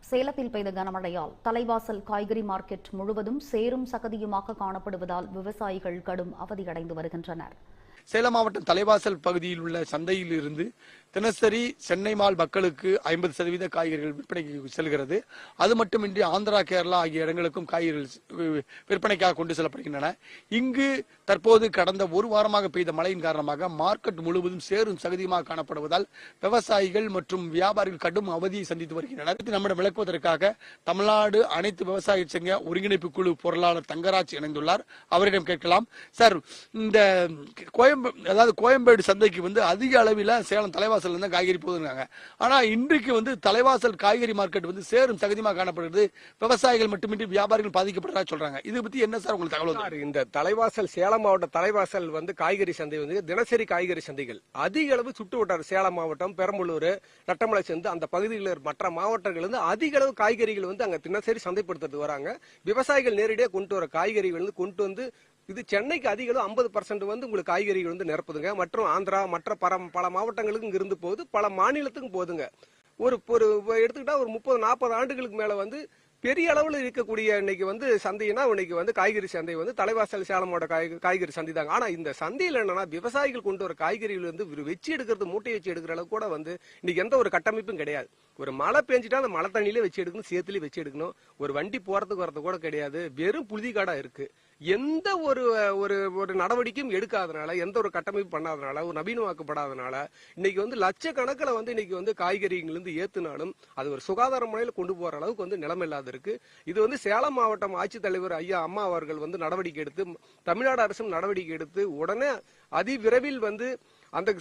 சேலத்தில் பெய்த கனமழையால் தலைவாசல் காய்கறி மார்க்கெட் முழுவதும் சேரும் சகதியுமாக காணப்படுவதால் விவசாயிகள் கடும் அவதியடைந்து வருகின்றனர். சேலம் மாவட்டம் தலைவாசல் பகுதியில் உள்ள சந்தையில் இருந்து தினசரி சென்னை மால் மக்களுக்கு 50% காய்கறிகள் விற்பனைக்கு செல்கிறது. அது மட்டுமின்றி ஆந்திரா, கேரளா ஆகிய இடங்களுக்கும் காய்கறிகள் விற்பனைக்காக கொண்டு செல்லப்படுகின்றன. இங்கு தற்போது கடந்த ஒரு வாரமாக பெய்த மழையின் காரணமாக மார்க்கெட் முழுவதும் சேரும் சகதியுமாக காணப்படுவதால் விவசாயிகள் மற்றும் வியாபாரிகள் கடும் அவதியை சந்தித்து வருகின்றனர். நம்மிடம் விளக்குவதற்காக தமிழ்நாடு அனைத்து விவசாய சங்க ஒருங்கிணைப்பு குழு பொருளாளர் தங்கராஜ் இணைந்துள்ளார். அவரிடம் கேட்கலாம். சார், இந்த கோயம்பேடு சந்தைக்கு அதிக அளவில் சேலம் தலைவாசல் காய்கறி போதுங்க. ஆனா இன்றைக்கு தலைவாசல் காய்கறி மார்க்கெட் சேரும் சகதியமாக காணப்படுகிறது. விவசாயிகள் மட்டுமின்றி வியாபாரிகள் பாதிக்கப்படுறதா சொல்றாங்க. இது பத்தி என்ன சார் உங்களுக்கு தகவல்? இந்த தலைவாசல் சேலம் மாவட்ட தலைவாசல் காய்கறி சந்தை தினசரி காய்கறி சந்தைகள் அதிக அளவு சுட்டு வட்டார சேலம் மாவட்டம், பெரம்பலூர், ரட்டமலை சேர்ந்து அந்த பகுதிகளில் மற்ற மாவட்டங்கள் அதிக அளவு காய்கறிகள் அங்க தினசரி சந்தைப்படுத்துறது வராங்க. விவசாயிகள் நேரடியாக கொண்டு வர காய்கறிகள் கொண்டு வந்து இது சென்னைக்கு அதிக அளவு 50% உங்களுக்கு காய்கறிகள் நிரப்புதுங்க. மற்றும் ஆந்திரா மற்ற பல மாவட்டங்களுக்கு இங்க இருந்து போகுது, பல மாநிலத்துக்கும் போகுதுங்க. ஒரு எடுத்துக்கிட்டா ஒரு 30-40 ஆண்டுகளுக்கு மேல பெரிய அளவில் இருக்கக்கூடிய இன்னைக்கு சந்தைனா இன்னைக்கு காய்கறி சந்தை தலைவாசல் சேலமோட காய்கறி சந்தை தாங்க. ஆனா இந்த சந்தையில் என்னன்னா விவசாயிகள் கொண்டு வர காய்கறிகள் வச்சு எடுக்கிறது, மூட்டை வச்சு எடுக்கிற அளவுக்கு கூட இன்னைக்கு எந்த ஒரு கட்டமைப்பும் கிடையாது. ஒரு மழை பெஞ்சிட்டா அந்த மழை தண்ணியிலே வச்சு எடுக்கணும், சேத்துலயே வச்சு எடுக்கணும். ஒரு வண்டி போறதுக்கு வரது கூட கிடையாது. வெறும் புழுதிகாடா இருக்கு. எந்த ஒரு நடவடிக்கையும் எடுக்காதனால, எந்த ஒரு கட்டமைப்பு பண்ணாதனால, ஒரு நவீனமாக்கப்படாதனால இன்னைக்கு லட்சக்கணக்கில் இன்னைக்கு காய்கறிகள் ஏத்துனாலும் அது ஒரு சுகாதார முறையில் கொண்டு போற அளவுக்கு நிலைமை இல்லாத இருக்கு. இது சேலம் மாவட்டம் ஆட்சித்தலைவர் ஐயா அம்மா அவர்கள் நடவடிக்கை எடுத்து, தமிழ்நாடு அரசும் நடவடிக்கை எடுத்து உடனே அதிவிரைவில் அந்த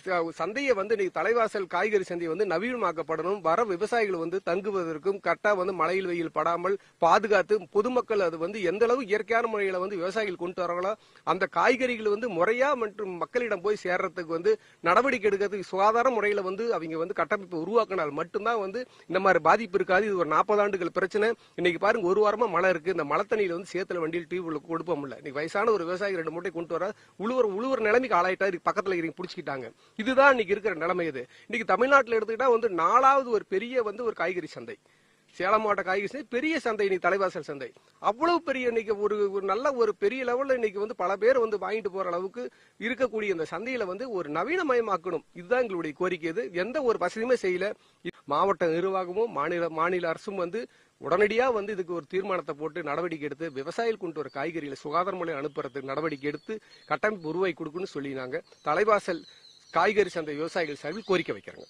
சந்தையை இன்னைக்கு தலைவாசல் காய்கறி சந்தை நவீனமாக்கப்படணும். வர விவசாயிகள் தங்குவதற்கும் கரெக்டா மழையில் வெயில் படாமல் பாதுகாத்து பொதுமக்கள் அது எந்த அளவு இயற்கையான முறையில விவசாயிகள் கொண்டு வராங்களோ அந்த காய்கறிகள் முறையா மற்றும் மக்களிடம் போய் சேர்றதுக்கு நடவடிக்கை எடுக்கிறதுக்கு சுகாதார முறையில அவங்க கட்டமைப்பு உருவாக்கினால் மட்டும்தான் இந்த மாதிரி பாதிப்பு இருக்காது. இது ஒரு 40 ஆண்டுகள் பிரச்சனை. இன்னைக்கு பாருங்க, ஒரு வாரமா மழை இருக்கு. இந்த மழை தண்ணியில சேத்துல வண்டியில் டியூப்ல கொடுப்ப முடியல. இன்னைக்கு வயசான ஒரு விவசாயி 2 மூட்டை கொண்டு வர உழுவர் நிலைமைக்கு ஆளாயிட்டா. பக்கத்துல இறங்கி பிடிச்சிக்கிட்டாங்க. இதுதான் இன்னைக்கு இருக்கிற நிலைமை. இது இன்னைக்கு தமிழ்நாட்டில் எடுத்துக்கிட்டா 4வது ஒரு பெரிய ஒரு காய்கறி சந்தை சேலம் மாவட்ட காய்கறி சந்தை, பெரிய சந்தை இன்னைக்கு தலைவாசல் சந்தை. அவ்வளவு பெரிய இன்னைக்கு ஒரு நல்ல ஒரு பெரிய லெவல்ல இன்னைக்கு பல பேர் வாங்கிட்டு போற அளவுக்கு இருக்கக்கூடிய இந்த சந்தையில ஒரு நவீனமயமாக்கணும். இதுதான் எங்களுடைய கோரிக்கை. இது எந்த ஒரு வசதியுமே செய்யல. மாவட்ட நிர்வாகமும் மாநில அரசும் உடனடியா இதுக்கு ஒரு தீர்மானத்தை போட்டு நடவடிக்கை எடுத்து விவசாயிகள் கொண்டு வர காய்கறிகளை சுகாதார முறையில் அனுப்புறதுக்கு நடவடிக்கை எடுத்து கட்டமைப்பு உருவாக்கி கொடுக்குன்னு சொல்லி நாங்க தலைவாசல் காய்கறி சந்தை விவசாயிகள் சார்பில் கோரிக்கை வைக்கிறாங்க.